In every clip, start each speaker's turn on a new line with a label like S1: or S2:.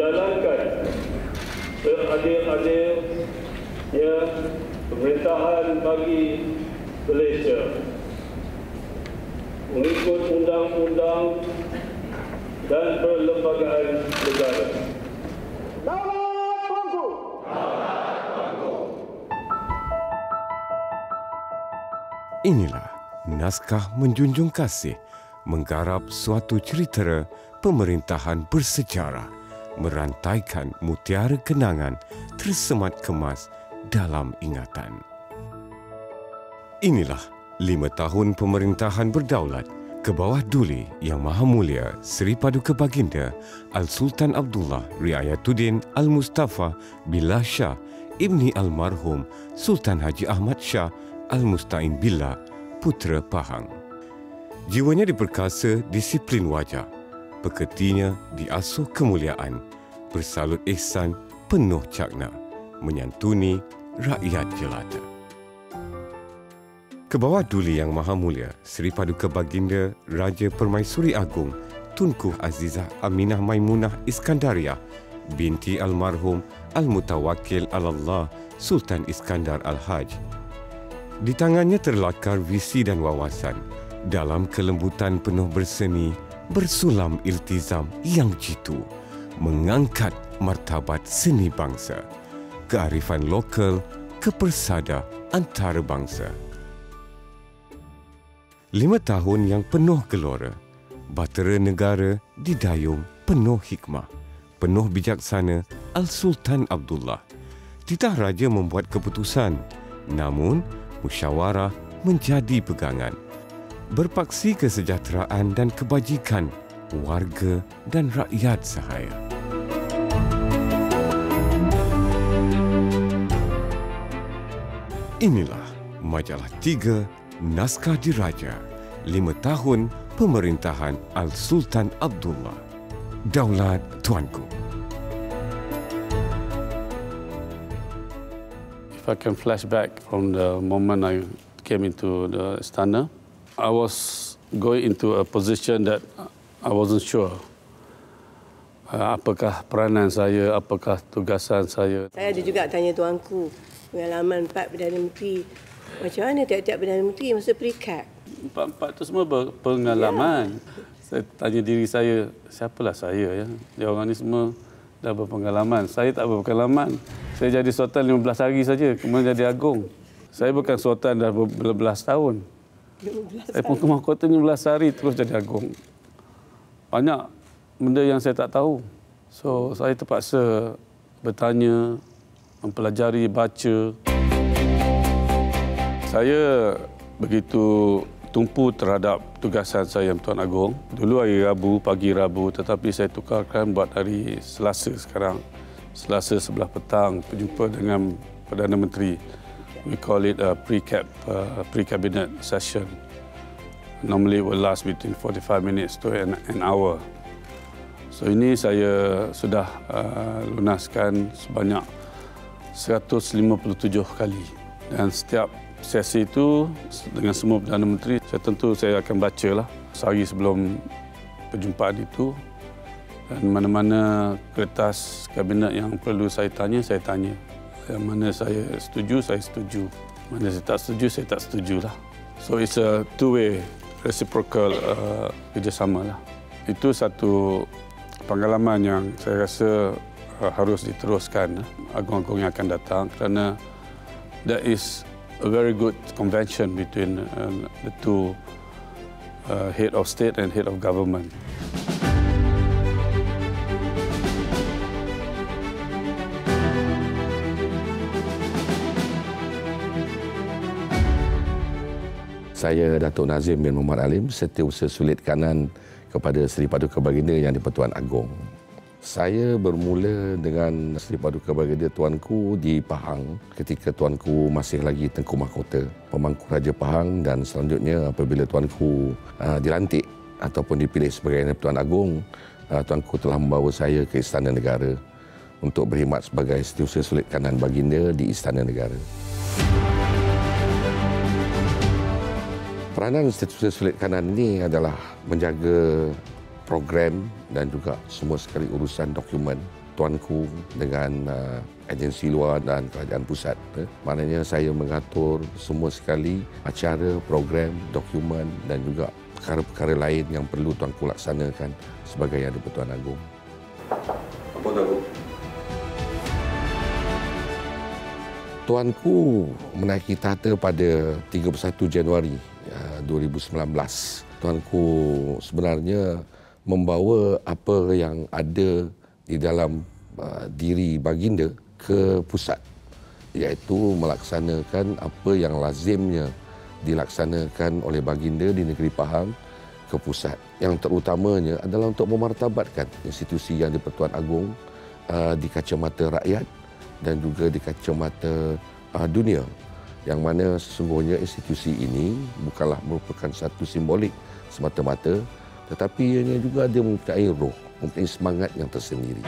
S1: menjalankan seadil-adilnya pemerintahan bagi Malaysia mengikut undang-undang dan perlembagaan negara.
S2: Inilah naskah menjunjung kasih menggarap suatu cerita pemerintahan bersejarah, merantaikan mutiara kenangan tersemat kemas dalam ingatan. Inilah 5 tahun pemerintahan berdaulat ke bawah Duli Yang Maha Mulia Seri Paduka Baginda Al-Sultan Abdullah Riayatuddin Al-Mustafa Billah Shah Ibni Almarhum Sultan Haji Ahmad Shah Al-Mustain Billah, Putera Pahang. Jiwanya diperkasa disiplin wajah, peketinya diasuh kemuliaan, bersalut ihsan penuh cakna, menyantuni rakyat jelata. Ke bawah Duli Yang Maha Mulia Seri Paduka Baginda Raja Permaisuri Agong Tunku Azizah Aminah Maimunah Iskandariah binti Almarhum Al-Mutawakil Alallah Sultan Iskandar Al-Haj. Di tangannya terlakar visi dan wawasan. Dalam kelembutan penuh berseni, bersulam iltizam yang jitu, mengangkat martabat seni bangsa, kearifan lokal, kepersada antarabangsa. 5 tahun yang penuh gelora, bahtera negara didayung penuh hikmah, penuh bijaksana Al-Sultan Abdullah. Titah Raja membuat keputusan, namun musyawarah menjadi pegangan. Berpaksi kesejahteraan dan kebajikan warga dan rakyat sahaya. Inilah Majalah 3 Naskah Diraja 5 tahun pemerintahan Al-Sultan Abdullah. Daulat Tuanku.
S3: If I can flash back from the moment I came into the istana, I was going into a position that I wasn't sure. Apakah peranan saya, apakah tugasan saya.
S4: Saya ada juga tanya tuanku, pengalaman 4 Perdana Menteri. Macam mana tiap-tiap Perdana Menteri masa perikat?
S3: 4 tu semua berpengalaman. Ya. Saya tanya diri saya, siapalah saya? Ya? Dia orang ni semua dah berpengalaman. Saya tak berpengalaman. Saya jadi sultan 15 hari saja, kemudian jadi agung. Saya bukan sultan dah berbelas tahun. Saya pun ke mahkota 15 hari terus jadi agung. Banyak benda yang saya tak tahu. So, saya terpaksa bertanya, mempelajari, baca. Saya begitu tumpu terhadap tugasan saya Tuan Agong. Dulu hari Rabu, pagi Rabu, tetapi saya tukarkan buat hari Selasa sekarang. Selasa sebelah petang, berjumpa dengan Perdana Menteri. We call it a pre-cabinet session. Normally it will last between 45 minutes to an hour. So ini saya sudah lunaskan sebanyak 157 kali. Dan setiap sesi itu dengan semua Perdana Menteri, saya akan bacalah sehari sebelum perjumpaan itu. Dan mana-mana kertas kabinet yang perlu saya tanya. Yang mana saya setuju, saya setuju. Mana saya tak setuju, saya tak setujulah. So it's a two-way reciprocal kerjasama lah. Itu satu pengalaman yang saya rasa harus diteruskan agung-agung yang akan datang kerana that is a very good convention between the two head of state and head of government.
S5: Saya Datuk Nazim bin Muhammad Alim, Setiausaha Sulit Kanan kepada Seri Paduka Baginda Yang di-Pertuan Agong. Saya bermula dengan Seri Paduka Baginda Tuanku di Pahang ketika Tuanku masih lagi Tengku Mahkota, Pemangku Raja Pahang, dan selanjutnya apabila Tuanku dilantik ataupun dipilih sebagai Pertuan Agong, Tuanku telah membawa saya ke Istana Negara untuk berkhidmat sebagai Setiausaha Sulit Kanan Baginda di Istana Negara. Peranan Setiausaha Sulit Kanan ini adalah menjaga program dan juga semua sekali urusan dokumen tuanku dengan agensi luar dan kerajaan pusat. Maknanya saya mengatur semua sekali acara, program, dokumen dan juga perkara-perkara lain yang perlu tuanku laksanakan sebagai Yang di-Pertuan Agong.
S3: Apa tu?
S5: Tuanku menaiki tahta pada 31 Januari 2019. Tuanku sebenarnya membawa apa yang ada di dalam diri baginda ke pusat, iaitu melaksanakan apa yang lazimnya dilaksanakan oleh baginda di negeri Pahang ke pusat. Yang terutamanya adalah untuk memartabatkan institusi Yang di-Pertuan Agong di kacamata rakyat dan juga di kacamata dunia, yang mana sesungguhnya institusi ini bukanlah merupakan satu simbolik semata-mata, tetapi ianya juga dia mempunyai roh, mempunyai semangat yang tersendiri.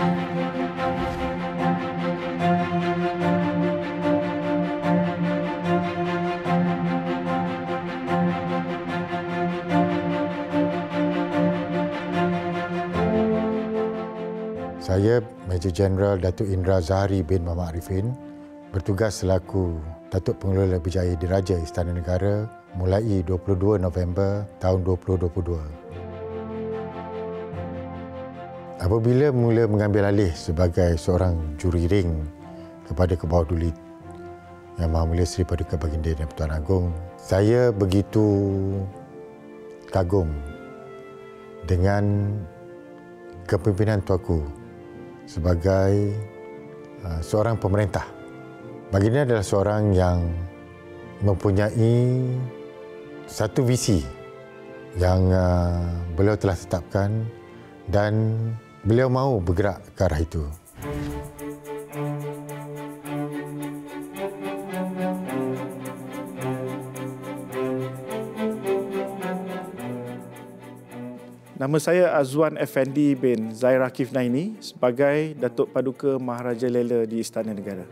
S6: Saya Major Jeneral Datuk Indra Zahari bin Muhammad Arifin bertugas selaku Datuk Pengelola Berjaya Diraja Istana Negara mulai 22 November tahun 2022. Apabila mula mengambil alih sebagai seorang juri ring kepada Kebawah Duli Yang Maha Mulia Seri Paduka Baginda dan Pertuan Agong, saya begitu kagum dengan kepimpinan tuanku sebagai seorang pemerintah. Baginda adalah seorang yang mempunyai satu visi yang beliau telah tetapkan dan beliau mahu bergerak ke arah itu.
S7: Nama saya Azwan Effendi bin Zaira Kif Naini sebagai Datuk Paduka Maharaja Lela di Istana Negara.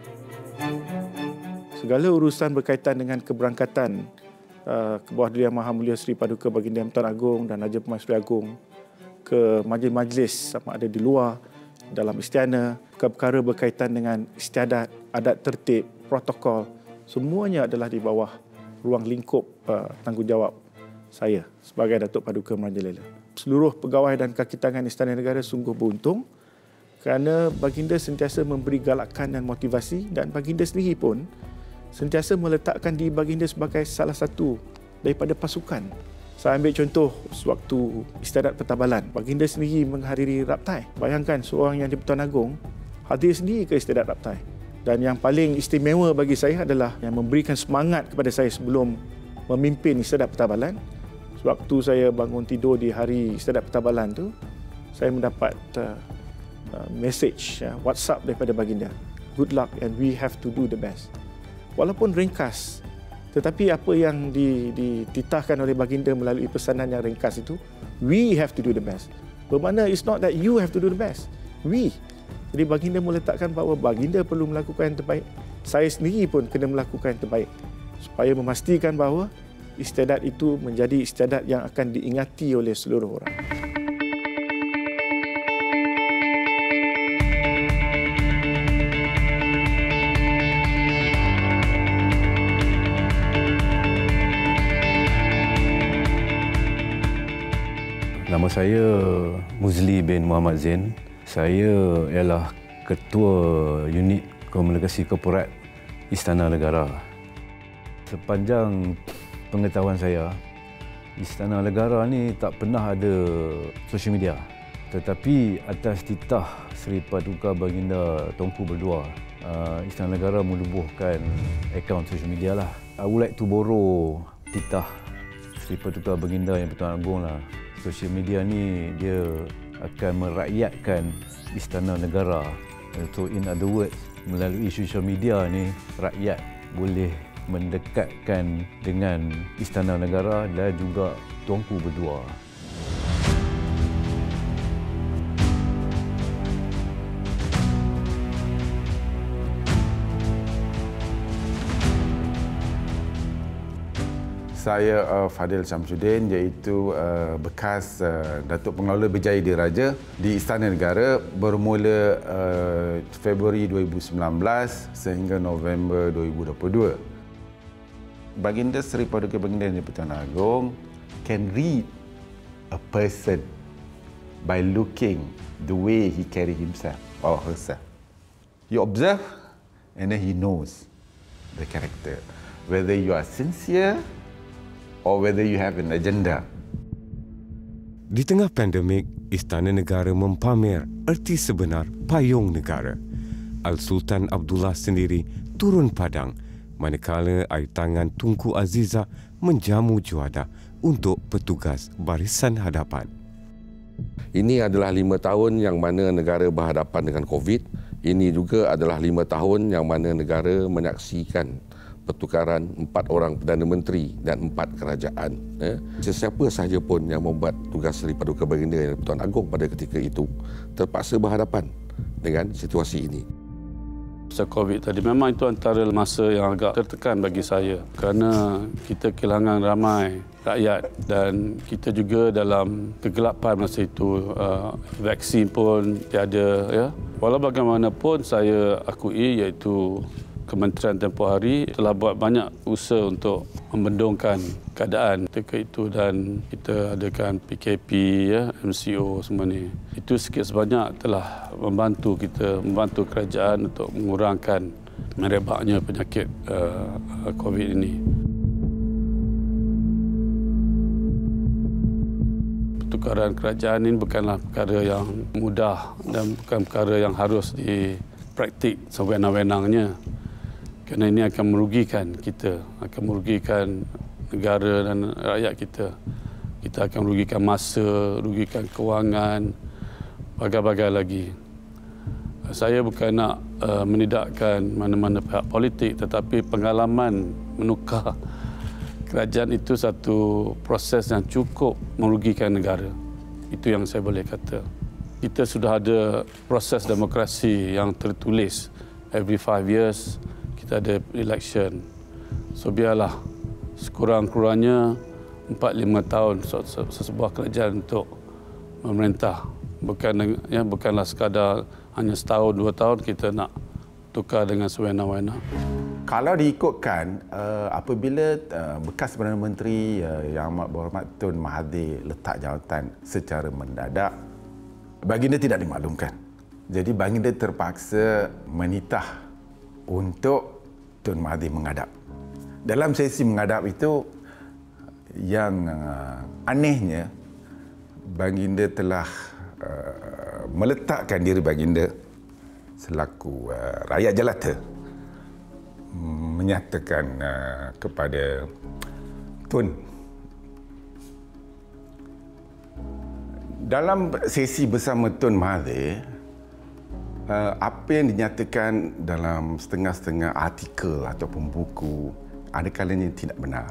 S7: Segala urusan berkaitan dengan keberangkatan Kebawah Duli Yang Maha Mulia Seri Paduka Baginda Yang Pertuan Agong dan Raja Permaisuri Agong ke majlis-majlis sama ada di luar, dalam istana, perkara berkaitan dengan istiadat, adat tertib, protokol, semuanya adalah di bawah ruang lingkup tanggungjawab saya sebagai Datuk Paduka Maharaja Lela. Seluruh pegawai dan kaki tangan Istana Negara sungguh beruntung kerana baginda sentiasa memberi galakan dan motivasi, dan baginda sendiri pun sentiasa meletakkan diri baginda sebagai salah satu daripada pasukan. Saya ambil contoh sewaktu istiadat pertabalan, baginda sendiri menghadiri raptai. Bayangkan seorang Yang di-Pertuan Agong hadir sendiri ke istiadat raptai. Dan yang paling istimewa bagi saya adalah yang memberikan semangat kepada saya sebelum memimpin istiadat pertabalan. Waktu saya bangun tidur di hari istiadat pertabalan tu, saya mendapat message WhatsApp daripada baginda. Good luck and we have to do the best. Walaupun ringkas, tetapi apa yang dititahkan oleh baginda melalui pesanan yang ringkas itu, we have to do the best. Bermakna it's not that you have to do the best, we. Jadi baginda meletakkan bahawa baginda perlu melakukan yang terbaik. Saya sendiri pun kena melakukan yang terbaik supaya memastikan bahawa istiadat itu menjadi istiadat yang akan diingati oleh seluruh orang.
S8: Nama saya Muzli bin Muhammad Zain. Saya ialah Ketua Unit Komunikasi Korporat Istana Negara. Sepanjang pengetahuan saya, Istana Negara ni tak pernah ada sosial media. Tetapi atas titah Seri Paduka Baginda Tuanku berdua, Istana Negara menubuhkan akaun sosial media lah. I would like to borrow titah Seri Paduka Baginda Yang Pertuan Agong lah. Sosial media ni dia akan merakyatkan Istana Negara. So in other words, melalui sosial media ni rakyat boleh mendekatkan dengan Istana Negara dan juga tuanku berdua.
S9: Saya Fadil Syamsuddin, iaitu bekas Datuk Pengelola Berjaya Diraja di Istana Negara bermula Februari 2019 sehingga November 2022. Baginda Seri Paduka Baginda Di-Pertuan Agong can read a person by looking the way he carry himself or herself. You observe and then he knows the character. Whether you are sincere or whether you have an agenda.
S2: Di tengah pandemik, Istana Negara mempamer erti sebenar payung negara. Al-Sultan Abdullah sendiri turun padang manakala air tangan Tunku Aziza menjamu juada untuk petugas barisan hadapan.
S5: Ini adalah 5 tahun yang mana negara berhadapan dengan COVID. Ini juga adalah 5 tahun yang mana negara menyaksikan pertukaran 4 orang Perdana Menteri dan 4 kerajaan. Sesiapa sahaja pun yang membuat tugas Seri Paduka Baginda yang Di-Pertuan Agong pada ketika itu terpaksa berhadapan dengan situasi ini.
S3: Pasal COVID tadi memang itu antara masa yang agak tertekan bagi saya kerana kita kehilangan ramai rakyat dan kita juga dalam kegelapan masa itu. Vaksin pun tiada. Ya. Walau bagaimanapun saya akui iaitu Kementerian tempoh hari telah buat banyak usaha untuk membendungkan keadaan ketika itu dan kita adakan PKP, ya, MCO semua ni. Itu sikit sebanyak telah membantu kita, membantu kerajaan untuk mengurangkan merebaknya penyakit COVID ini. Pertukaran kerajaan ini bukanlah perkara yang mudah dan bukan perkara yang harus dipraktik sewenang-wenangnya. Kerana ini akan merugikan kita, akan merugikan negara dan rakyat kita. Kita akan merugikan masa, merugikan kewangan, bagai-bagai lagi. Saya bukan nak menidakkan mana-mana pihak politik, tetapi pengalaman menukar kerajaan itu satu proses yang cukup merugikan negara. Itu yang saya boleh kata. Kita sudah ada proses demokrasi yang tertulis every 5 years. Kita ada election. So biarlah sekurang-kurangnya 4-5 tahun sesebuah kerajaan untuk memerintah. Bukanlah sekadar hanya setahun, 2 tahun kita nak tukar dengan sewenang-wenang.
S9: Kalau diikutkan, apabila bekas Perdana Menteri Yang Amat Berhormat Tun Mahathir letak jawatan secara mendadak, baginda tidak dimaklumkan. Jadi baginda terpaksa menitah untuk Tun Mahathir menghadap. Dalam sesi menghadap itu, yang anehnya, baginda telah meletakkan diri baginda selaku rakyat jelata, menyatakan kepada Tun, dalam sesi bersama Tun Mahathir, apa yang dinyatakan dalam setengah-setengah artikel ataupun buku, ada kalanya tidak benar.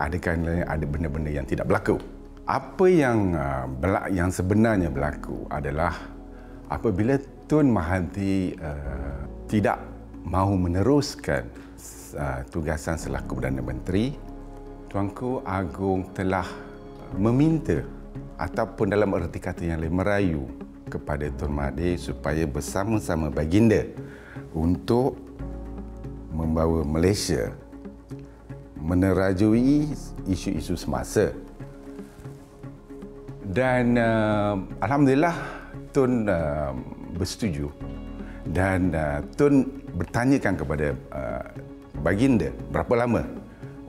S9: Ada kalanya ada benda-benda yang tidak berlaku. Apa yang sebenarnya berlaku adalah apabila Tun Mahathir tidak mahu meneruskan tugasan selaku Perdana Menteri, Tuanku Agong telah meminta ataupun dalam erti kata yang lain merayu kepada Tun Mahathir supaya bersama-sama baginda untuk membawa Malaysia menerajui isu-isu semasa. Dan alhamdulillah Tun bersetuju dan Tun bertanyakan kepada baginda berapa lama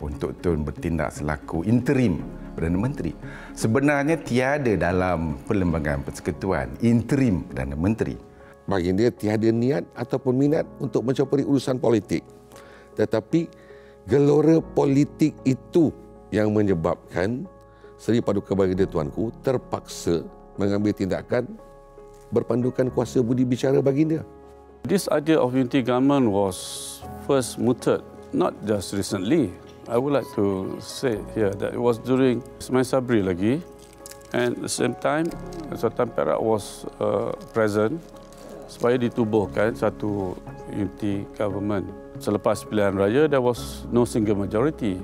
S9: untuk Tun bertindak selaku interim Perdana Menteri. Sebenarnya tiada dalam Perlembagaan Persekutuan interim Perdana Menteri.
S5: Baginda tiada niat ataupun minat untuk mencampuri urusan politik. Tetapi gelora politik itu yang menyebabkan Seri Paduka Baginda Tuanku terpaksa mengambil tindakan berpandukan kuasa budi bicara baginda.
S3: This idea of unity government was first mooted not just recently. I would like to say here that it was during Ismail Sabri lagi, and at the same time Sultan Perak was present supaya ditubuhkan satu unity government. Selepas pilihan raya, there was no single majority.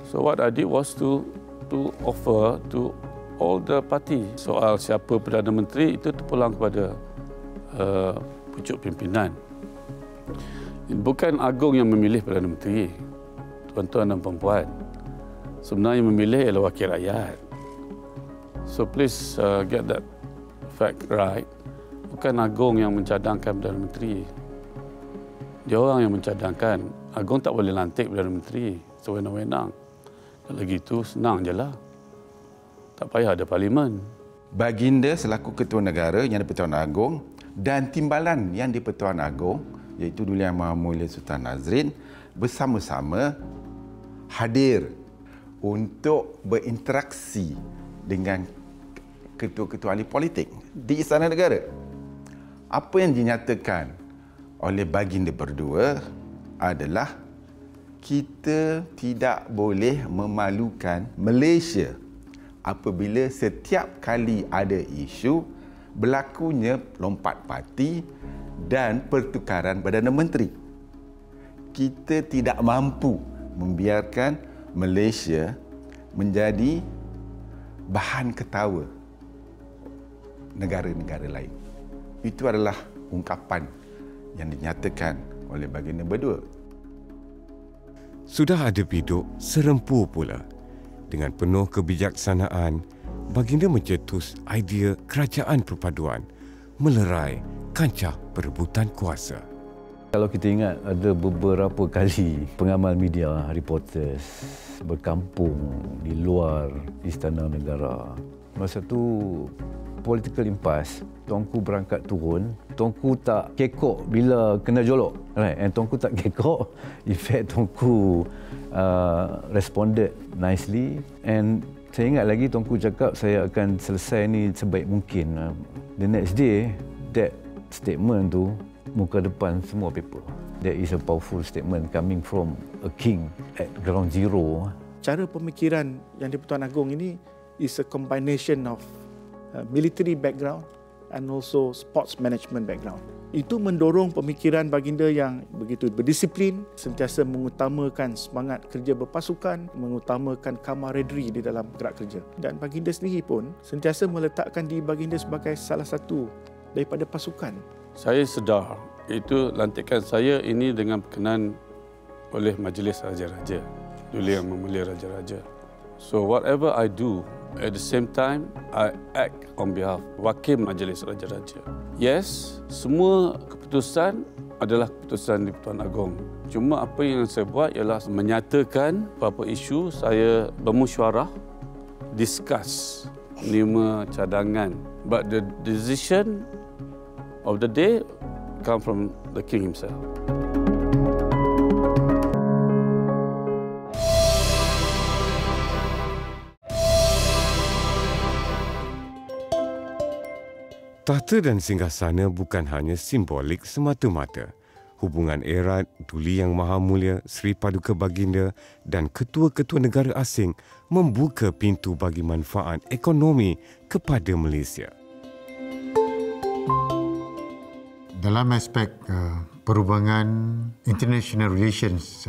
S3: So So what I did was to offer to all the party. Soal siapa Perdana Menteri itu terpulang kepada pucuk pimpinan. Bukan Agong yang memilih Perdana Menteri, tuan-tuan dan puan-puan. Sebenarnya yang memilih ialah wakil rakyat. So please get that fact right. Bukan Agong yang mencadangkan Perdana Menteri. Dia orang yang mencadangkan. Agong tak boleh lantik Perdana Menteri sewenang-wenang. Kalau gitu senang je lah. Tak payah ada parlimen.
S9: Baginda selaku Ketua Negara Yang di-Pertuan Agong dan Timbalan Yang di-Pertuan Agong iaitu Duli Yang Maha Mulia Sultan Nazrin bersama-sama hadir untuk berinteraksi dengan ketua-ketua ahli politik di Istana Negara. Apa yang dinyatakan oleh baginda berdua adalah kita tidak boleh memalukan Malaysia apabila setiap kali ada isu berlakunya lompat parti dan pertukaran Perdana Menteri. Kita tidak mampu membiarkan Malaysia menjadi bahan ketawa negara-negara lain. Itu adalah ungkapan yang dinyatakan oleh baginda berdua.
S2: Sudah ada biduk serempu pula. Dengan penuh kebijaksanaan, baginda mencetus idea kerajaan perpaduan melerai kancah perebutan kuasa.
S8: Kalau kita ingat, ada beberapa kali pengamal media, reporters berkampung di luar Istana Negara. Masa tu political impasse, tuanku berangkat turun, tuanku tak kekok bila kena jolok. Right? And tuanku tak kekok, in fact tuanku responded nicely. And saya ingat lagi tuanku cakap saya akan selesai ni sebaik mungkin. The next day, that statement tu muka depan semua paper. That is a powerful statement coming from a king at ground zero.
S7: Cara pemikiran Yang di-Pertuan Agong ini is a combination of military background and also sports management background. Itu mendorong pemikiran baginda yang begitu berdisiplin, sentiasa mengutamakan semangat kerja berpasukan, mengutamakan camaraderie di dalam gerak kerja. Dan baginda sendiri pun sentiasa meletakkan diri baginda sebagai salah satu daripada pasukan.
S3: Saya sedar itu lantikan saya ini dengan berkenan oleh Majlis Raja-Raja, Duli Yang Mulia Raja-Raja. So whatever I do, at the same time, I act on behalf Wakil Majlis Raja-Raja. Yes, semua keputusan adalah keputusan di-Pertuan Agong. Cuma apa yang saya buat ialah menyatakan beberapa isu, saya bermusyawarah, discuss 5 cadangan. But the decision of the day come from the King himself.
S2: Tahta dan singgasana bukan hanya simbolik semata-mata. Hubungan erat Duli Yang Maha Mulia Seri Paduka Baginda dan ketua-ketua negara asing membuka pintu bagi manfaat ekonomi kepada Malaysia.
S6: Dalam aspek perhubungan international relations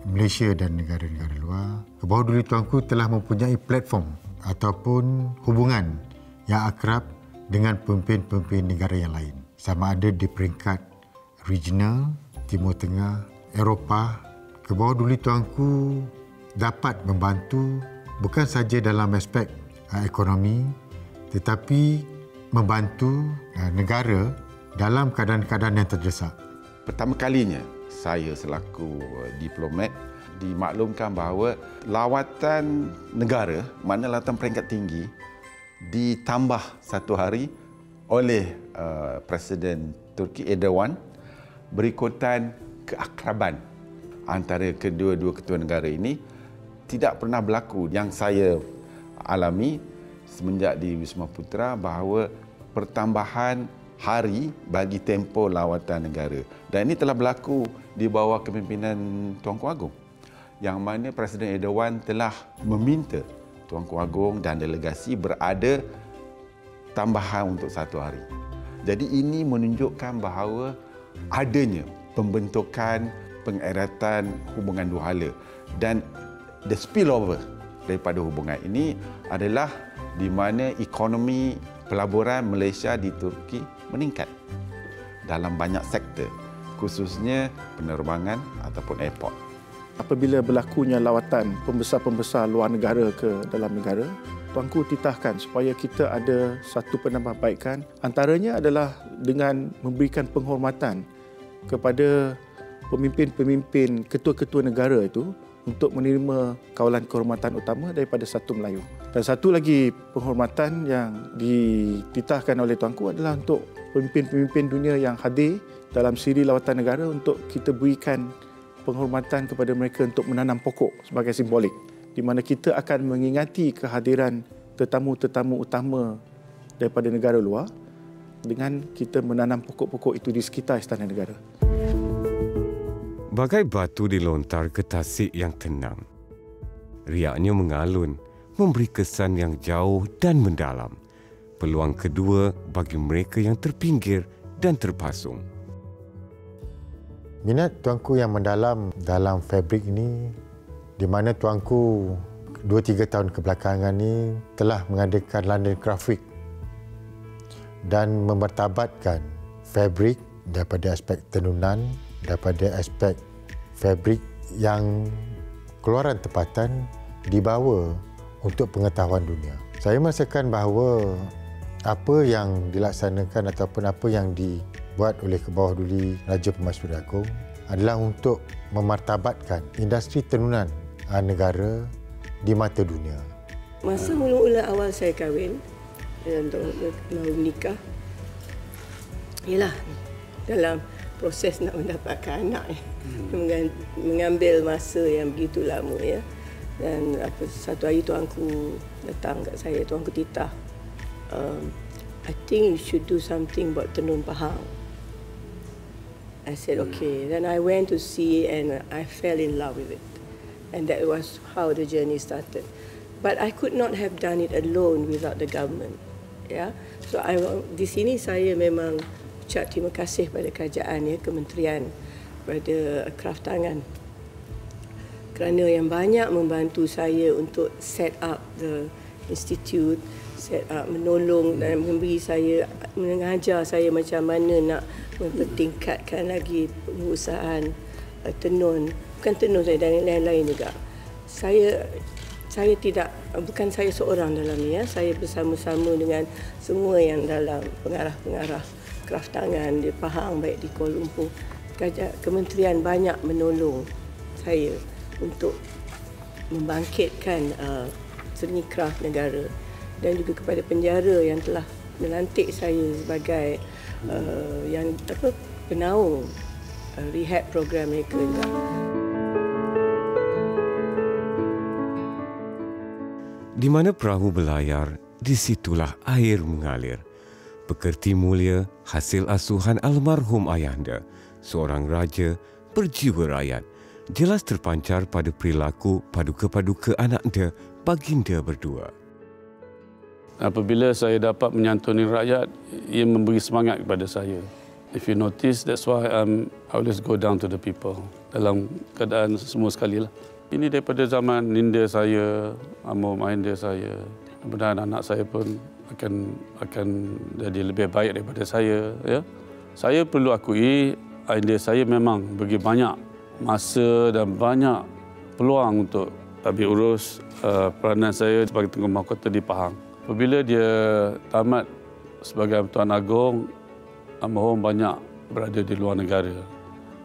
S6: Malaysia dan negara-negara luar, Kebawah Duli Tuanku telah mempunyai platform ataupun hubungan yang akrab dengan pemimpin-pemimpin negara yang lain. Sama ada di peringkat regional, Timur Tengah, Eropah. Kebawah Duli Tuanku dapat membantu bukan saja dalam aspek ekonomi tetapi membantu negara dalam keadaan-keadaan yang terdesak.
S9: Pertama kalinya saya selaku diplomat dimaklumkan bahawa lawatan negara, mana lawatan peringkat tinggi, ditambah 1 hari oleh Presiden Turki Erdogan berikutan keakraban antara kedua-dua ketua negara ini tidak pernah berlaku. Yang saya alami semenjak di Wisma Putra bahawa pertambahan hari bagi tempoh lawatan negara. Dan ini telah berlaku di bawah kepimpinan Tuanku Agong, yang mana Presiden Erdogan telah meminta Tuanku Agong dan delegasi berada tambahan untuk 1 hari. Jadi ini menunjukkan bahawa adanya pembentukan pengeratan hubungan dua hala. Dan the spillover daripada hubungan ini adalah di mana ekonomi pelaburan Malaysia di Turki meningkat dalam banyak sektor, khususnya penerbangan ataupun airport.
S7: Apabila berlakunya lawatan pembesar-pembesar luar negara ke dalam negara, Tuanku titahkan supaya kita ada satu penambahbaikan. Antaranya adalah dengan memberikan penghormatan kepada pemimpin-pemimpin, ketua-ketua negara itu untuk menerima kawalan kehormatan utama daripada Satu Melayu. Dan satu lagi penghormatan yang dititahkan oleh Tuanku adalah untuk pemimpin-pemimpin dunia yang hadir dalam siri lawatan negara, untuk kita berikan penghormatan kepada mereka untuk menanam pokok sebagai simbolik, di mana kita akan mengingati kehadiran tetamu-tetamu utama daripada negara luar dengan kita menanam pokok-pokok itu di sekitar Istana Negara.
S2: Bagai batu dilontar ke tasik yang tenang, riaknya mengalun, memberi kesan yang jauh dan mendalam. Peluang kedua bagi mereka yang terpinggir dan terpasung.
S6: Minat Tuanku yang mendalam dalam fabrik ini, di mana Tuanku 2-3 tahun kebelakangan ini telah mengadakan London Craft Week dan memartabatkan fabrik daripada aspek tenunan, daripada aspek fabrik yang keluaran tempatan dibawa untuk pengetahuan dunia. Saya merasakan bahawa apa yang dilaksanakan ataupun apa yang dibuat oleh Kebawah Duli Raja Permaisuri Agong adalah untuk memartabatkan industri tenunan negara di mata dunia.
S4: Masa mula-mula awal saya kahwin dan mau menikah, ialah dalam proses nak mendapatkan anak, mengambil masa yang begitu lama, ya. Dan satu hari Tuanku datang kat saya, Tuanku titah, I think you should do something about Tenun Pahang. I said okay. Then I went to see and I fell in love with it. And that was how the journey started. But I could not have done it alone without the government. Yeah. So di sini saya memang ucap terima kasih pada kerajaan, ya, kementerian, pada kraft tangan, kerana yang banyak membantu saya untuk set up the institute, set up, menolong dan memberi saya, mengajar saya macam mana nak mempertingkatkan lagi pengurusan tenun. Bukan tenun saya dan lain-lain juga. Saya tidak, bukan saya seorang dalam ni, ya. Saya bersama-sama dengan semua yang dalam pengarah-pengarah kraft tangan di Pahang, baik di Kuala Lumpur. Kementerian banyak menolong saya untuk membangkitkan seni kraft negara, dan juga kepada penjara yang telah melantik saya sebagai penaung rehab program mereka juga.
S2: Di mana perahu berlayar, di situlah air mengalir. Pekerti mulia, hasil asuhan almarhum ayahanda, seorang raja berjiwa rakyat, jelas terpancar pada perilaku paduka-paduka anaknya baginda berdua.
S3: Apabila saya dapat menyantuni rakyat, ia memberi semangat kepada saya. If you notice, that's why I always go down to the people dalam keadaan semua sekali lah. Ini daripada zaman ninda saya, almarhum ayahanda saya. Mudah-mudahan anak saya pun akan jadi lebih baik daripada saya. Ya. Saya perlu akui, ayahanda saya memang bagi banyak masa dan banyak peluang untuk tabik urus peranan saya sebagai Tengku Mahkota di Pahang. Apabila dia tamat sebagai Tuan Agong, almarhum banyak berada di luar negara.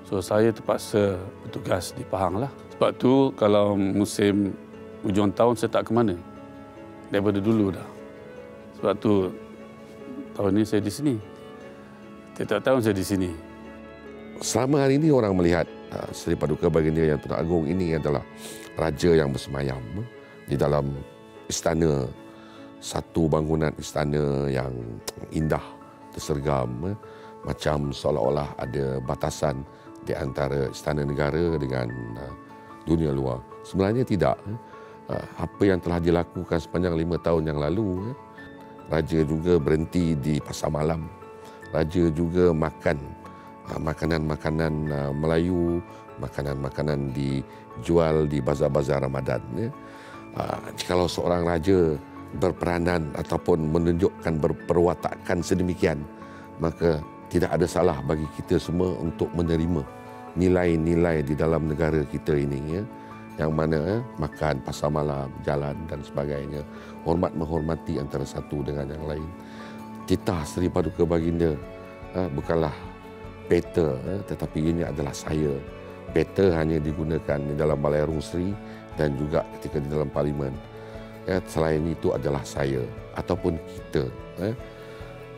S3: So saya terpaksa bertugas di Pahang lah. Sebab tu kalau musim hujung tahun saya tak ke mana. Daripada dulu dah. Sebab tu tahun ini saya di sini. Tiap-tiap tahun saya di sini.
S5: Selama hari ini orang melihat Seri Paduka Baginda Yang Tuan Agong ini adalah raja yang bersemayam di dalam istana, satu bangunan istana yang indah, tersergam, macam seolah-olah ada batasan di antara istana negara dengan dunia luar. Sebenarnya tidak. Apa yang telah dilakukan sepanjang 5 tahun yang lalu, raja juga berhenti di pasar malam, raja juga makan makanan-makanan Melayu, makanan-makanan dijual di bazar-bazar Ramadan. Ya. Kalau seorang raja berperanan ataupun menunjukkan perwatakan sedemikian, maka tidak ada salah bagi kita semua untuk menerima nilai-nilai di dalam negara kita ini, ya, yang mana makan pasar malam, jalan dan sebagainya, hormat menghormati antara satu dengan yang lain. Titah Seri Paduka Baginda bukanlah peta, tetapi ini adalah saya. Peta hanya digunakan di dalam Balai Rung Seri dan juga ketika di dalam Parlimen. Ya, selain itu adalah saya ataupun kita.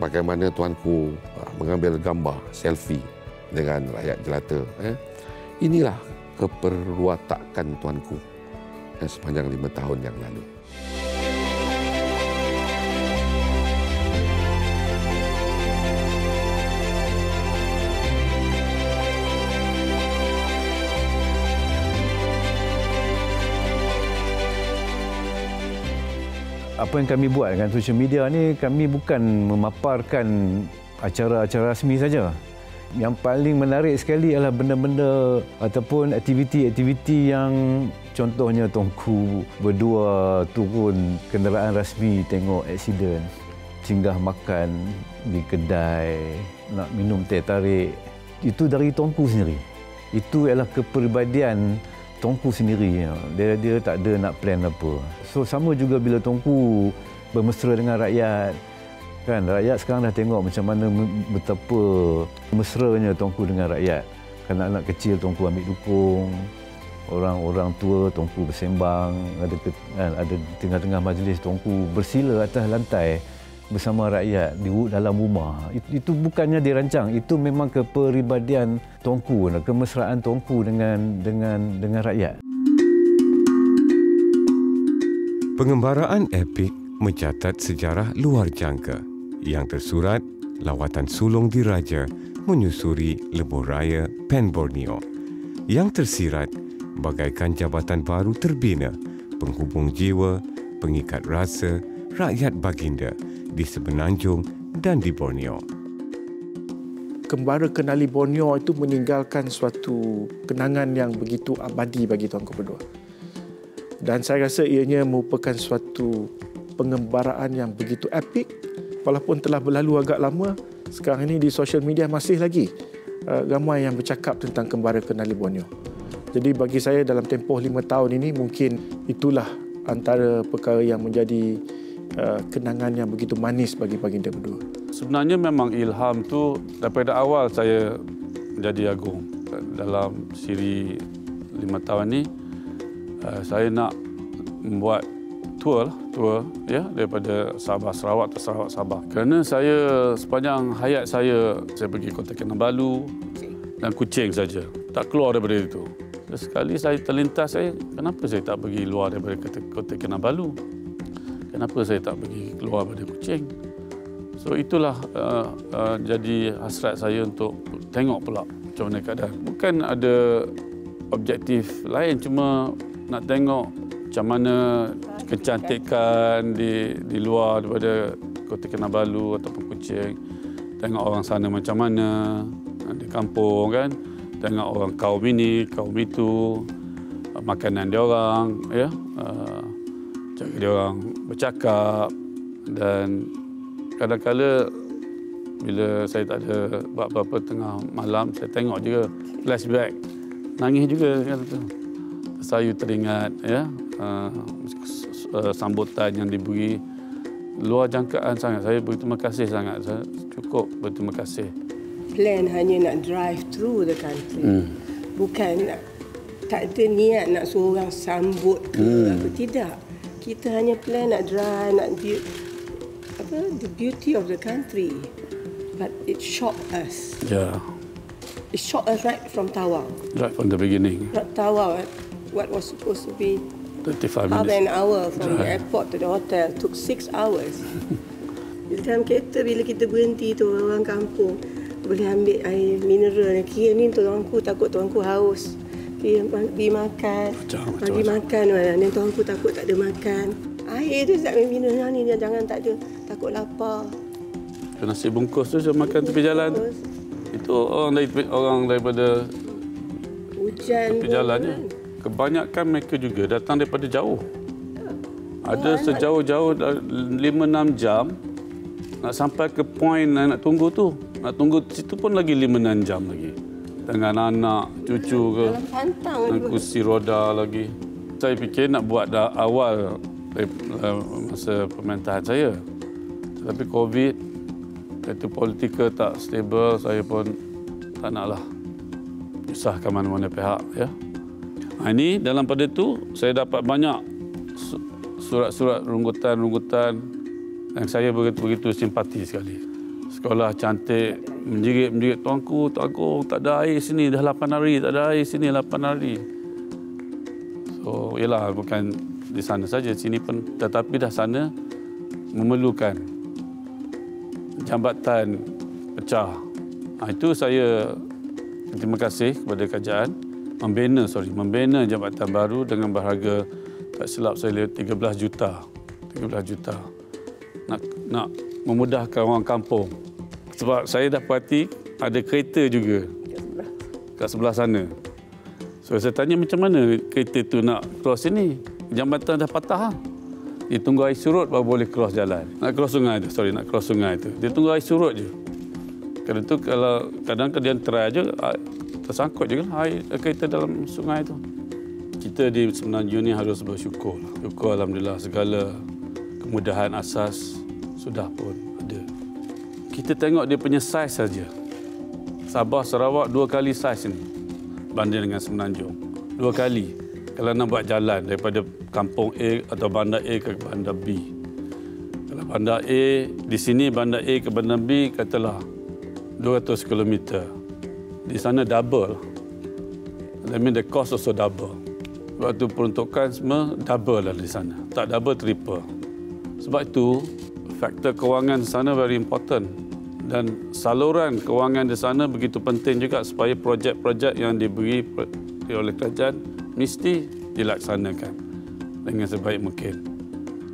S5: Bagaimana tuanku mengambil gambar selfie dengan rakyat jelata. Inilah keperwatakan tuanku sepanjang 5 tahun yang lalu.
S8: Apa yang kami buat dengan social media ni, kami bukan memaparkan acara-acara rasmi saja. Yang paling menarik sekali adalah benda-benda ataupun aktiviti-aktiviti yang contohnya Tuanku berdua turun kenderaan rasmi tengok aksiden, singgah makan di kedai, nak minum teh tarik. Itu dari Tuanku sendiri. Itu adalah kepribadian Tuanku sendiri. Dia tak ada nak plan apa. So sama juga bila Tuanku bermesra dengan rakyat. Kan rakyat sekarang dah tengok macam mana betapa mesranya Tuanku dengan rakyat. Anak-anak kecil Tuanku ambil dukung. Orang-orang tua Tuanku bersembang. Ada di tengah-tengah majlis Tuanku bersila atas lantai bersama rakyat di dalam rumah. Itu bukannya dirancang, itu memang kepribadian Tuanku, kemesraan Tuanku dengan rakyat.
S2: Pengembaraan epik mencatat sejarah luar jangka yang tersurat lawatan sulung diraja menyusuri lebuh raya Pen Borneo. Yang tersirat bagaikan jabatan baru terbina, penghubung jiwa, pengikat rasa rakyat baginda di Semenanjung dan di Borneo.
S7: Kembara Kenali Borneo itu meninggalkan suatu kenangan yang begitu abadi bagi Tuanku berdua. Dan saya rasa ianya merupakan suatu pengembaraan yang begitu epik. Walaupun telah berlalu agak lama, sekarang ini di sosial media masih lagi ramai yang bercakap tentang Kembara Kenali Borneo. Jadi bagi saya dalam tempoh 5 tahun ini, mungkin itulah antara perkara yang menjadi kenangan yang begitu manis bagi baginda berdua.
S3: Sebenarnya memang ilham tu daripada awal saya menjadi agung. Dalam siri 5 tahun ni, saya nak membuat tour ya, daripada Sabah Sarawak ke Sarawak Sabah. Kerana saya sepanjang hayat saya pergi Kota Kinabalu dan Kuching saja. Tak keluar daripada itu. Sekali saya terlintas, kenapa saya tak pergi luar daripada Kota Kinabalu? Kenapa saya tak pergi keluar daripada Kuching? So itulah jadi hasrat saya untuk tengok pula macam mana keadaan. Bukan ada objektif lain, cuma nak tengok macam mana kecantikan di luar daripada Kota Kinabalu ataupun Kuching. Tengok orang sana macam mana, di kampung kan. Tengok orang kaum ini, kaum itu, makanan dia orang, ya. Cara dia orang bercakap. Dan kadang-kadang bila saya tak ada buat apa-apa tengah malam, saya tengok juga flashback. Nangis juga kan tu. Saya teringat ya, sambutan yang diberi luar jangkaan sangat. Saya berterima kasih sangat. Saya cukup berterima kasih.
S4: Plan hanya nak drive through the country. Bukan nak, tak ada niat nak suruh orang sambut ke apa, tidak. Kita hanya plan nak drive, nak the beauty of the country. But it shocked us.
S3: Yeah.
S4: It shocked us right from Tawau.
S3: Right from the beginning.
S4: Tawau, what was supposed to be
S3: 35
S4: half
S3: minutes.
S4: an hour from the airport to the hotel took 6 hours. Di dalam kereta bila kita berhenti tu, orang kampung boleh ambil air mineral. Kira ni tuanku takut tuanku haus. Kira pergi makan. Pergi makan dan tuanku takut tak ada makan. Air tu tak mineral ni, jangan tak ada, takut lapar.
S3: Nasi bungkus tu saya makan tepi jalan. Itu orang daripada
S4: Hujan
S3: tepi jalannya. Kebanyakan mereka juga datang daripada jauh. Ada sejauh-jauh 5-6 jam nak sampai ke point nak tunggu tu. Nak tunggu situ pun lagi 5-6 jam lagi. Dengan anak, cucu ke. Dan kursi roda lagi. Saya fikir nak buat dah awal masa pemerintahan saya. Tapi COVID, kata politika tak stable, saya pun tak naklah usahkan mana-mana pihak. Ya. Ini dalam pada tu, saya dapat banyak surat-surat runggutan yang saya begitu simpati sekali. Sekolah cantik, menjerit-menjerit, tuanku, Tuan Agong, tak ada air sini, dah 8 hari, tak ada air sini 8 hari. So, ialah bukan di sana saja, sini pun, tetapi dah sana memerlukan jambatan pecah. Itu saya terima kasih kepada kerajaan membina jambatan baru dengan berharga tak silap saya 13 juta. Nak memudahkan orang kampung. Sebab saya dah perhati ada kereta juga kat sebelah sana. So saya tanya macam mana kereta tu nak cross sini? Jambatan dah patah. Dia tunggu air surut baru boleh cross jalan. Nak cross sungai tu. Dia tunggu air surut je. Kerana tu kalau kadang dia try je tersangkut je kan air kereta dalam sungai tu. Kita di Semenanjung ni harus bersyukur. Syukur alhamdulillah segala kemudahan asas sudah pun ada. Kita tengok dia punya saiz saja. Sabah Sarawak 2 kali saiz ni banding dengan Semenanjung. 2 kali. Kalau nak buat jalan daripada kampung A atau bandar A ke bandar B. Kalau bandar A, di sini bandar A ke bandar B katalah 200 km. Di sana double. That means the cost also double. Sebab itu peruntukan semua double lah di sana. Tak double, triple. Sebab itu faktor kewangan di sana very important. Dan saluran kewangan di sana begitu penting juga supaya projek-projek yang diberi oleh kerajaan mesti dilaksanakan dengan sebaik mungkin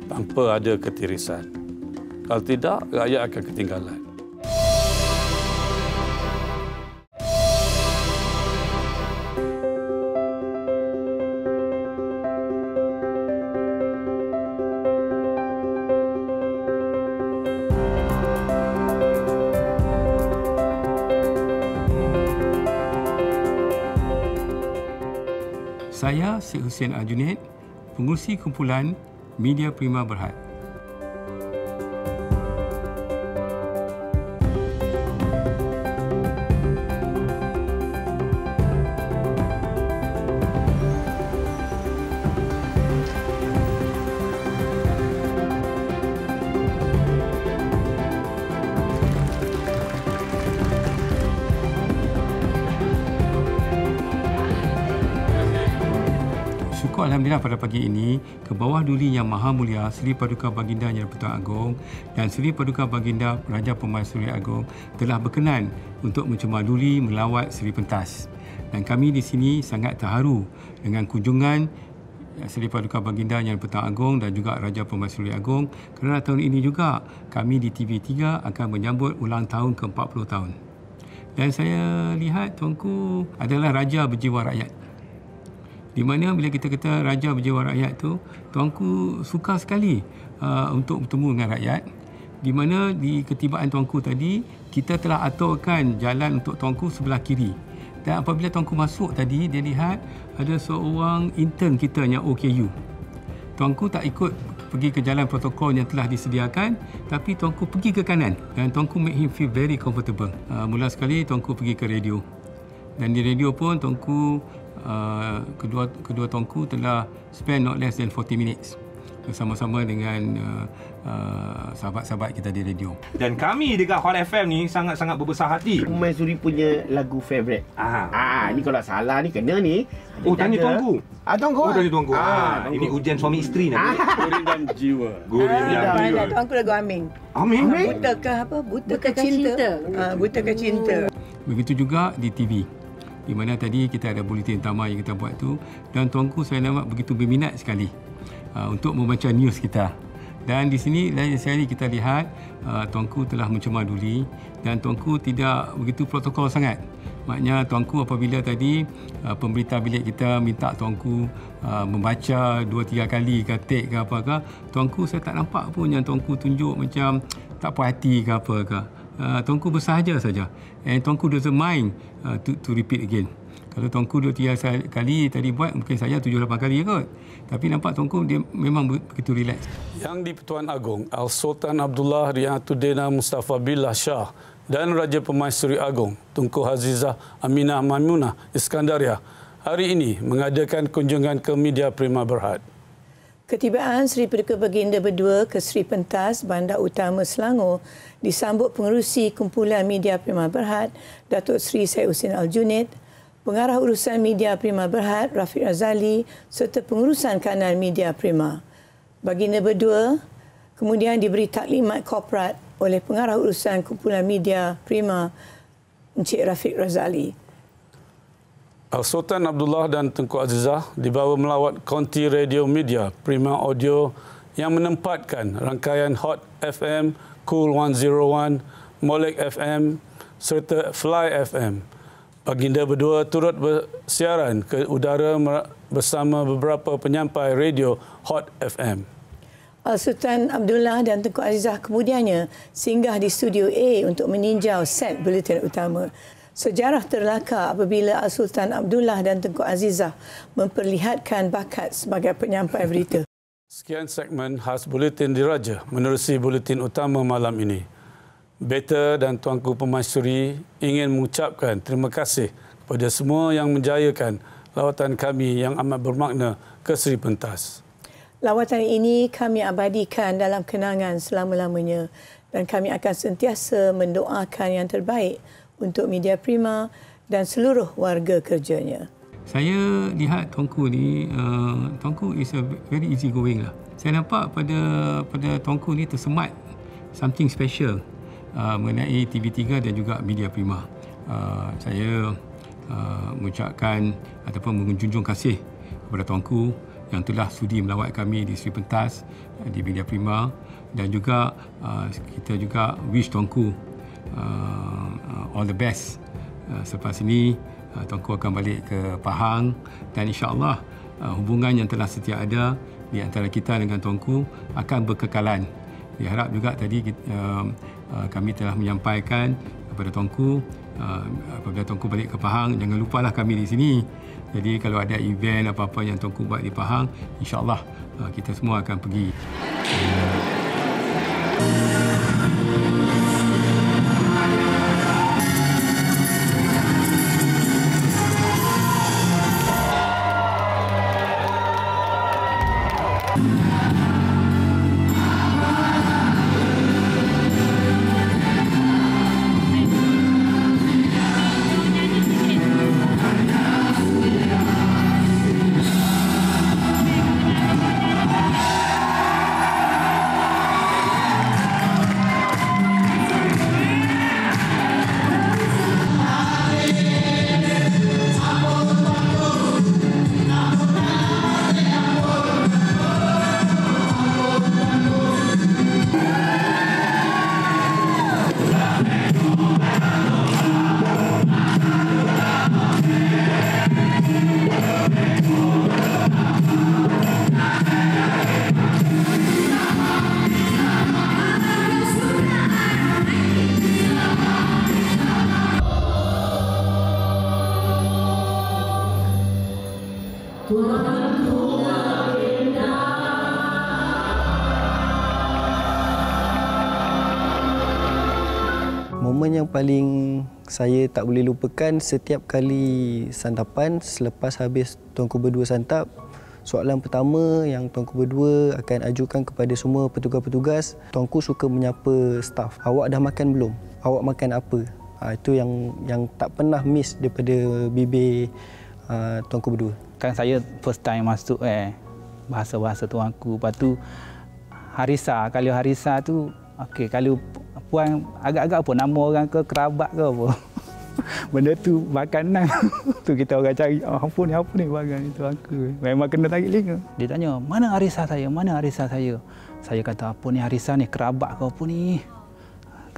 S3: tanpa ada ketirisan. Kalau tidak, rakyat akan ketinggalan.
S10: Saya Syed Hussein Al-Junaid, pengurusi kumpulan Media Prima Berhad. Alhamdulillah pada pagi ini, ke bawah duli Yang Maha Mulia Seri Paduka Baginda Yang di-Pertuan Agong dan Seri Paduka Baginda Raja Permaisuri Agong telah berkenan untuk mencemar duli melawat Seri Pentas. Dan kami di sini sangat terharu dengan kunjungan Seri Paduka Baginda Yang di-Pertuan Agong dan juga Raja Permaisuri Agong, kerana tahun ini juga kami di TV3 akan menyambut ulang tahun ke-40 tahun. Dan saya lihat tuanku adalah Raja Berjiwa Rakyat. Di mana bila kita kata Raja Berjiwa Rakyat tu, tuanku suka sekali untuk bertemu dengan rakyat. Di mana di ketibaan tuanku tadi, kita telah aturkan jalan untuk tuanku sebelah kiri. Dan apabila tuanku masuk tadi, dia lihat ada seorang intern kita yang OKU. Tuanku tak ikut pergi ke jalan protokol yang telah disediakan, tapi tuanku pergi ke kanan. Dan tuanku make him feel very comfortable. Mula sekali tuanku pergi ke radio. Dan di radio pun tuanku kedua tuanku telah spend not less than 40 minutes bersama-sama dengan sahabat-sahabat kita di radio. Dan kami dekat Hot FM ni sangat-sangat berbesar hati.
S11: Permaisuri punya lagu favourite. Ni kalau salah ni kena ni.
S10: Oh, tanya tuanku.
S11: Tuanku.
S10: Oh, tanya tuanku. Ini ujian suami isteri nanti.
S3: Gurindam jiwa.
S4: Tuanku lagu Amin.
S10: Amin?
S4: Butakah apa? Butakah cinta. Butakah cinta.
S10: Begitu juga di TV. Di mana tadi kita ada bulletin utama yang kita buat tu, dan tuanku saya nampak begitu berminat sekali untuk membaca news kita. Dan di sini lain sekali kita lihat Tuanku telah mencemar duli dan Tuanku tidak begitu protokol sangat. Maknanya Tuanku apabila tadi pemberita bilik kita minta Tuanku membaca 2-3 kali ke take ke apa ke, Tuanku saya tak nampak pun yang Tuanku tunjuk macam tak puas hati ke apa ke. Tuanku bersahaja saja. And Tuanku doesn't mind to repeat again. Kalau Tuanku 2-3 kali tadi buat, mungkin saya 7-8 kali kot. Tapi nampak Tuanku dia memang begitu relax.
S3: Yang di-Pertuan Agong, Al-Sultan Abdullah Ri'atuddin Mustafa Billah Shah dan Raja Permaisuri Agong, Tunku Azizah Aminah Maimunah Iskandaria hari ini mengadakan kunjungan ke Media Prima Berhad.
S4: Ketibaan Seri Paduka Baginda berdua ke Seri Pentas, Bandar Utama Selangor disambut pengerusi Kumpulan Media Prima Berhad, Datuk Seri Syed Husin Al-Junid, Pengarah Urusan Media Prima Berhad, Rafiq Razali serta Pengurusan Kanan Media Prima. Baginda berdua kemudian diberi taklimat korporat oleh Pengarah Urusan Kumpulan Media Prima, Encik Rafiq Razali.
S3: Al-Sultan Abdullah dan Tunku Azizah dibawa melawat konti radio media Prima Audio yang menempatkan rangkaian Hot FM, Cool 101, Molek FM serta Fly FM. Baginda berdua turut bersiaran ke udara bersama beberapa penyampai radio Hot FM.
S4: Al-Sultan Abdullah dan Tunku Azizah kemudiannya singgah di Studio A untuk meninjau set buletin utama. Sejarah terlakar apabila Al-Sultan Abdullah dan Tunku Azizah memperlihatkan bakat sebagai penyampai berita.
S3: Sekian segmen khas Buletin Diraja menerusi buletin utama malam ini. Beta dan Tuanku Permaisuri ingin mengucapkan terima kasih kepada semua yang menjayakan lawatan kami yang amat bermakna ke Seri Pentas.
S4: Lawatan ini kami abadikan dalam kenangan selama-lamanya dan kami akan sentiasa mendoakan yang terbaik untuk Media Prima dan seluruh warga kerjanya.
S10: Saya lihat Tuanku ni, Tuanku is a very easy going lah. Saya nampak pada Tuanku ni tersemat something special mengenai TV3 dan juga Media Prima. Saya mengucapkan ataupun menjunjung kasih kepada Tuanku yang telah sudi melawat kami di Seri Pentas, di Media Prima, dan juga kita juga wish Tuanku all the best. Selepas ini Tuanku akan balik ke Pahang dan insya-Allah hubungan yang telah setia ada di antara kita dengan Tuanku akan berkekalan. Diharap juga tadi kami telah menyampaikan kepada Tuanku apabila Tuanku balik ke Pahang, jangan lupalah kami di sini. Jadi kalau ada event apa-apa yang Tuanku buat di Pahang, insya-Allah kita semua akan pergi.
S12: Momen yang paling saya tak boleh lupakan setiap kali santapan selepas habis Tuanku berdua santap, soalan pertama yang Tuanku berdua akan ajukan kepada semua petugas-petugas, Tuanku suka menyapa staf, awak dah makan belum? Awak makan apa? Itu yang tak pernah miss daripada bibir Tuanku berdua.
S13: Kan saya first time masuk bahasa-bahasa Tuanku. Lepas tu Harisa, kalau Harisa tu okey, kalau puan agak-agak apa nama orang ke kerabat ke apa. Benda tu makanan. Tu kita orang cari, apa ni barang itu aku. Memang kena tarik telinga. Dia tanya, "Mana Harisa saya? Mana Harisa saya?" Saya kata, apa ni Harisa ni, kerabat kau apa ni?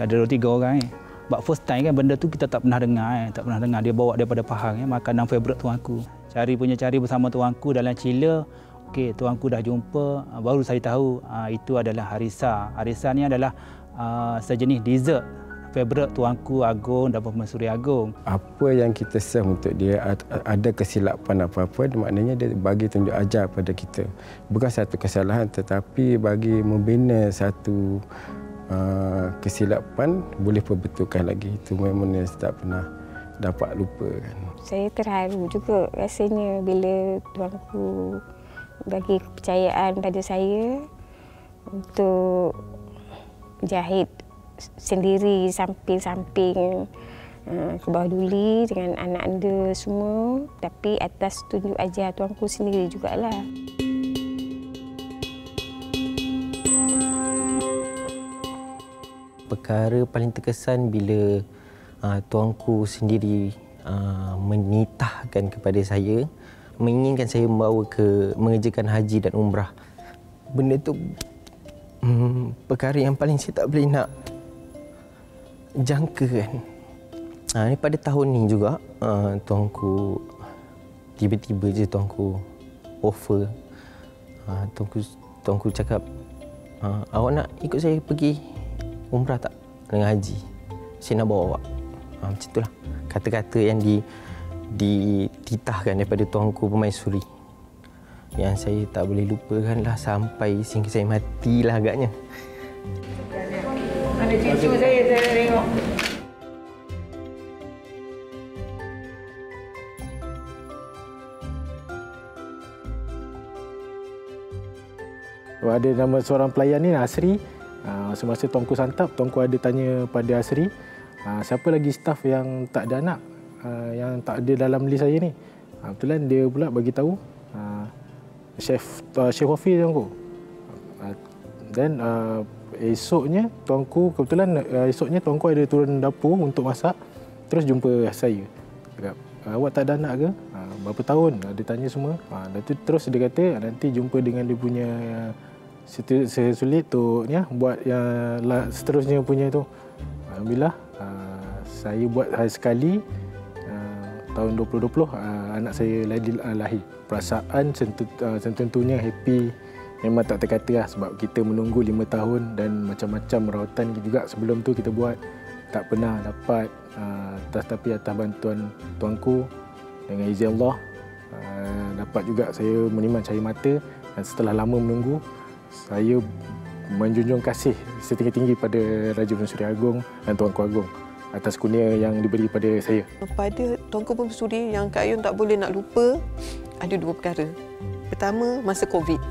S13: Ada 2-3 orang But first time kan benda tu kita tak pernah dengar tak pernah dengar. Dia bawa daripada Pahang makanan favourite tuanku. Cari bersama tuanku dalam chiller. Okey, tuanku dah jumpa, baru saya tahu itu adalah harisa. Harisa ni adalah sejenis dessert favourite tuanku Agong dan Permaisuri Agong.
S14: Apa yang kita serve untuk dia, ada kesilapan apa-apa, maknanya dia bagi tunjuk ajar pada kita. Bukan satu kesalahan tetapi bagi membina satu kesilapan boleh perbetulkan lagi. Itu memang tak pernah dapat lupakan.
S15: Saya terharu juga rasanya bila tuanku bagi kepercayaan pada saya untuk jahit sendiri samping-samping ke bawah duli dengan anak anda semua, tapi atas tunjuk ajar tuanku sendiri jugalah.
S12: Perkara paling terkesan bila tuanku sendiri menitahkan kepada saya, menginginkan saya mengerjakan haji dan umrah. Benda tu perkara yang paling saya tak boleh nak jangkakan. Ini pada tahun ni juga tuanku tiba-tiba je tuanku offer. Tuanku cakap, awak nak ikut saya pergi umrah tak dengan haji? Saya nak bawa awak. Macam itulah kata-kata yang dititahkan daripada tuanku Permaisuri yang saya tak boleh lupakanlah sampai sehingga saya matilah agaknya.
S15: Ada cucu saya tengok.
S7: Ada nama seorang pelayan ni, Asri. Semasa tuanku santap, tuanku ada tanya pada Asri, siapa lagi staf yang tak ada anak, yang tak ada dalam list saya ni. Kebetulan dia pula bagi tahu Chef Wafi tuanku. Dan esoknya tuanku tuanku ada turun dapur untuk masak. Terus jumpa saya. Cakap, awak tak ada anak ke? Berapa tahun? Dia tanya semua. Terus dia kata nanti jumpa dengan dia punya sesulit tu ni buat yang seterusnya punya tu. Alhamdulillah saya buat sekali tahun 2020 anak saya lahir. Perasaan tentunya happy, memang tak terkata lah, sebab kita menunggu 5 tahun dan macam-macam rawatan juga sebelum tu kita buat, tak pernah dapat. Tapi atas bantuan tuanku dengan izin Allah dapat juga saya meniman cahaya mata, dan setelah lama menunggu saya menjunjung kasih setinggi-tinggi pada Raja Permaisuri Agong dan Tuanku Agong atas kurnia yang diberi pada saya.
S4: Pada Tuanku Permaisuri yang Kak Ayun tak boleh nak lupa, ada 2 perkara. Pertama, masa COVID.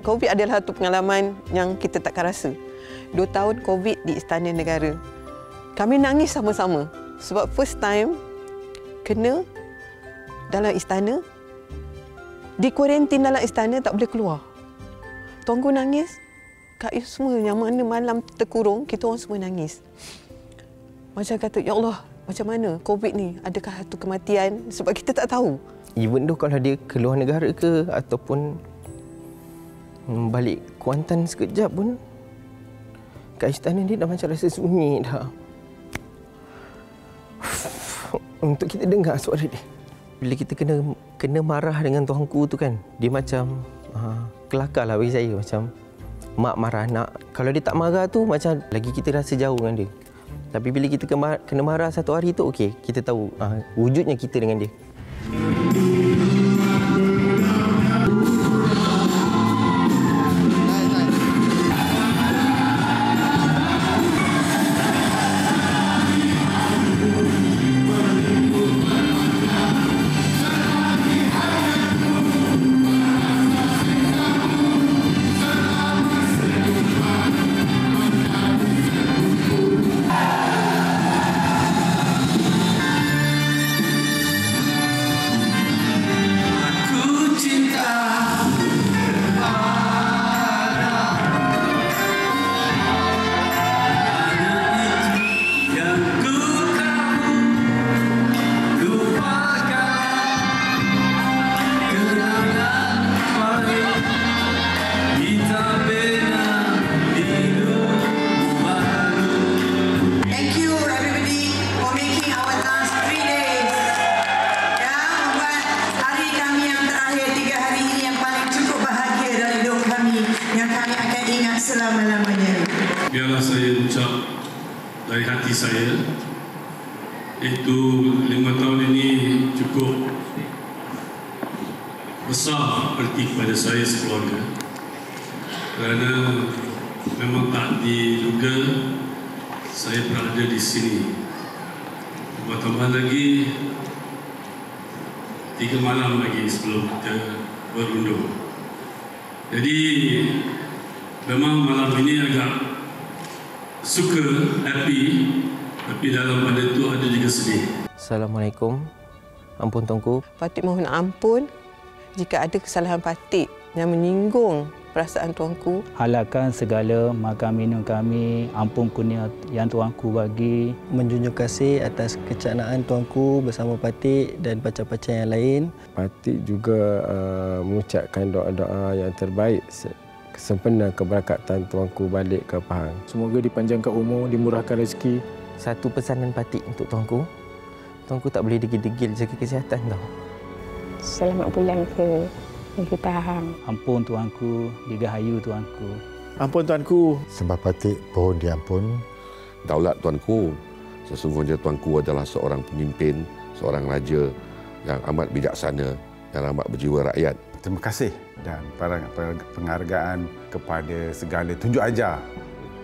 S4: COVID adalah satu pengalaman yang kita takkan rasa. 2 tahun COVID di Istana Negara. Kami nangis sama-sama sebab first time kena dalam istana, di kuarantin dalam istana, tak boleh keluar. Tuanku nangis, Kak Ayun semua yang mana malam terkurung, kita orang semua nangis. Macam kata, ya Allah, macam mana COVID ni? Adakah satu kematian? Sebab kita tak tahu.
S12: Even tu kalau dia keluar negara ke ataupun balik Kuantan sekejap pun, kat istana dia dah macam rasa sunyi dah. Untuk kita dengar suara dia. Bila kita kena marah dengan tuanku tu kan, dia macam kelakar lah bagi saya, macam mak marah anak. Kalau dia tak marah tu macam lagi kita rasa jauh dengan dia. Tapi bila kita kena marah satu hari tu, okey, kita tahu wujudnya kita dengan dia.
S16: selama-lamanya.
S17: Biarlah saya ucap dari hati saya, iaitu 5 tahun ini cukup besar arti kepada saya sekeluarga, kerana memang tak diduga saya berada di sini. Tambah lagi 3 malam lagi sebelum kita berundur. Jadi memang malam ini agak suka, happy, tapi dalam pada itu ada juga sedih.
S18: Assalamualaikum. Ampun Tuanku.
S19: Patik mohon ampun jika ada kesalahan Patik yang menyinggung perasaan Tuanku.
S13: Halalkan segala makan minum kami, ampun kurnia yang Tuanku bagi.
S12: Menjunjung kasih atas kecanaan Tuanku bersama Patik dan pacar-pacar yang lain.
S14: Patik juga mengucapkan doa-doa yang terbaik sempena keberkatan Tuanku balik ke Pahang.
S7: Semoga dipanjangkan umur, dimurahkan rezeki.
S18: Satu pesanan Patik untuk Tuanku. Tuanku tak boleh degil-degil jaga kesihatan tau.
S15: Selamat pulang ke negeri Pahang.
S13: Ampun Tuanku, digahayu Tuanku.
S7: Ampun Tuanku.
S6: Sembah Patik pohon diampun.
S5: Daulat Tuanku, sesungguhnya Tuanku adalah seorang pemimpin, seorang raja yang amat bijaksana, yang amat berjiwa rakyat.
S9: Terima kasih dan penghargaan kepada segala tunjuk ajar.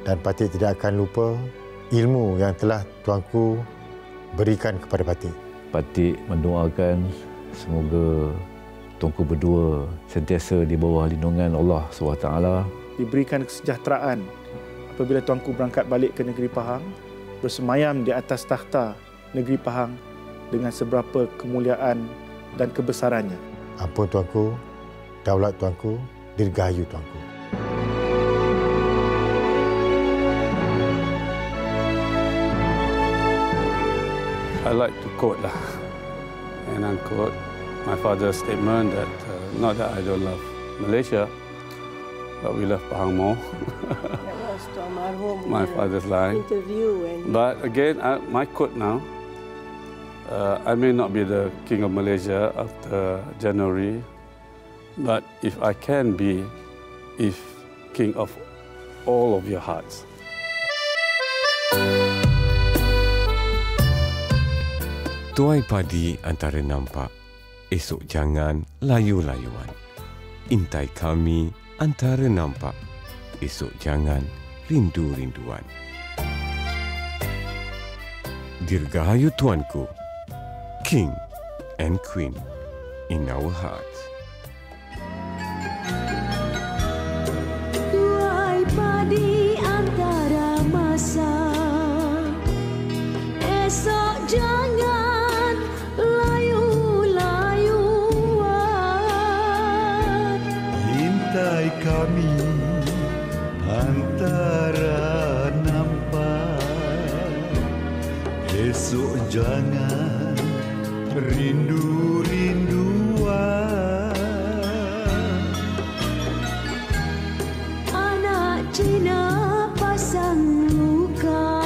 S6: Dan Patik tidak akan lupa ilmu yang telah Tuanku berikan kepada Patik.
S8: Patik mendoakan semoga Tuanku berdua sentiasa di bawah lindungan Allah SWT.
S7: Diberikan kesejahteraan apabila Tuanku berangkat balik ke negeri Pahang, bersemayam di atas takhta negeri Pahang dengan seberapa kemuliaan dan kebesarannya.
S6: Ampun Tuanku, daulat Tuanku, dirgahayu Tuanku.
S3: I like to quote lah, and unquote my father's statement that not that I don't love Malaysia, but we love Pahang more.
S4: That was to almarhum
S3: My father's line.
S4: interview.
S3: But again, my quote now, I may not be the King of Malaysia after January, but if I can be, if King of all of your hearts.
S2: Tuai padi antara nampak, esok jangan layu-layuan. Intai kami antara nampak, esok jangan rindu-rinduan. Dirgahayu Tuanku, King and Queen in our hearts.
S16: Tuai padi antara masa, esok jangan layu-layuan.
S20: Intai kami antara nampak, esok jangan rindu-rinduan.
S16: Anak Cina pasang luka,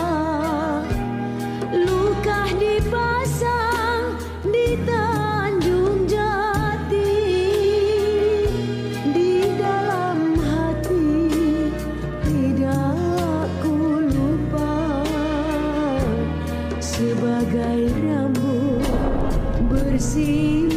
S16: luka dipasang di Tanjung Jati. Di dalam hati tidak ku lupa, sebagai rambut bersih